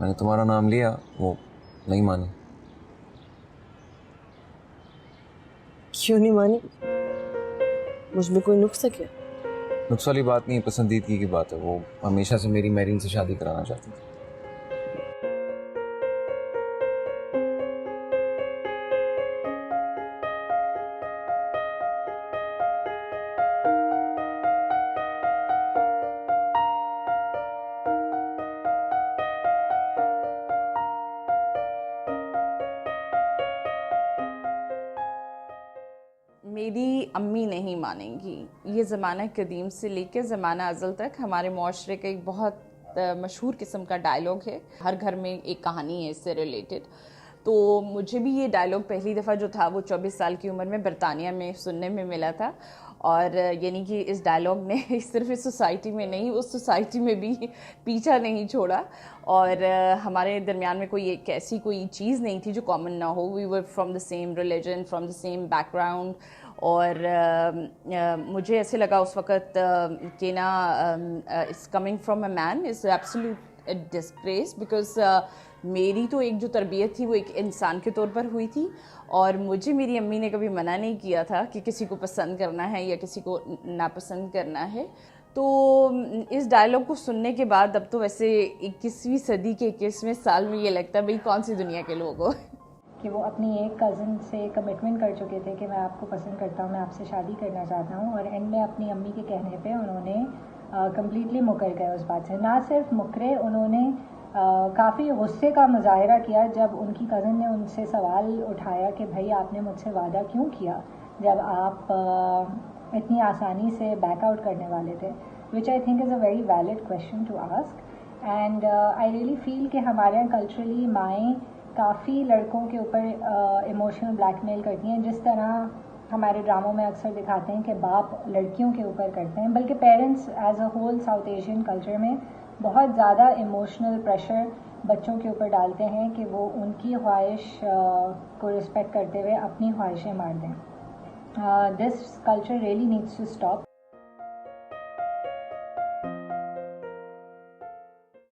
मैंने तुम्हारा नाम लिया, वो नहीं मानी। क्यों नहीं मानी? मुझ में कोई नुक्स है क्या? नुक्स वाली बात नहीं है, पसंदीदगी की बात है। वो हमेशा से मेरी मैरीन से शादी कराना चाहती थी। मेरी अम्मी नहीं मानेंगी। ये ज़माना कदीम से लेकर ज़माना अज़ल तक हमारे माशरे का एक बहुत मशहूर किस्म का डायलॉग है। हर घर में एक कहानी है इससे रिलेटेड। तो मुझे भी ये डायलॉग पहली दफ़ा जो था वो 24 साल की उम्र में बरतानिया में सुनने में मिला था। और यानी कि इस डायलॉग ने सिर्फ इस सोसाइटी में नहीं, उस सोसाइटी में भी पीछा नहीं छोड़ा। और हमारे दरमियान में कोई एक ऐसी कोई चीज़ नहीं थी जो कॉमन ना हो। We were from the same religion, from the same background. और मुझे ऐसे लगा उस वक़्त कि ना it's coming from a man is absolute disgrace. Because मेरी तो एक जो तरबियत थी वो एक इंसान के तौर पर हुई थी। और मुझे मेरी अम्मी ने कभी मना नहीं किया था कि किसी को पसंद करना है या किसी को नापसंद करना है। तो इस डायलॉग को सुनने के बाद अब तो वैसे 21वीं सदी के 21वें साल में ये लगता है भाई कौन सी दुनिया के लोग हो। कि वो अपनी एक कज़न से कमिटमेंट कर चुके थे कि मैं आपको पसंद करता हूँ, मैं आपसे शादी करना चाहता हूँ, और एंड में अपनी अम्मी के कहने पे उन्होंने कम्प्लीटली मुकर गए उस बात से। ना सिर्फ मुकरे, उन्होंने काफ़ी गुस्से का मुजाहरा किया जब उनकी कज़न ने उनसे सवाल उठाया कि भाई आपने मुझसे वादा क्यों किया जब आप इतनी आसानी से बैक आउट करने वाले थे, which I think is a very valid question to ask. And I really feel कि हमारे यहाँ कल्चरली माएँ काफ़ी लड़कों के ऊपर इमोशनल ब्लैकमेल करती हैं, जिस तरह हमारे ड्रामों में अक्सर दिखाते हैं कि बाप लड़कियों के ऊपर करते हैं, बल्कि parents as a whole South Asian culture में बहुत ज़्यादा इमोशनल प्रेशर बच्चों के ऊपर डालते हैं कि वो उनकी ख्वाहिश को रिस्पेक्ट करते हुए अपनी ख्वाहिशें मार दें। This culture really needs to stop.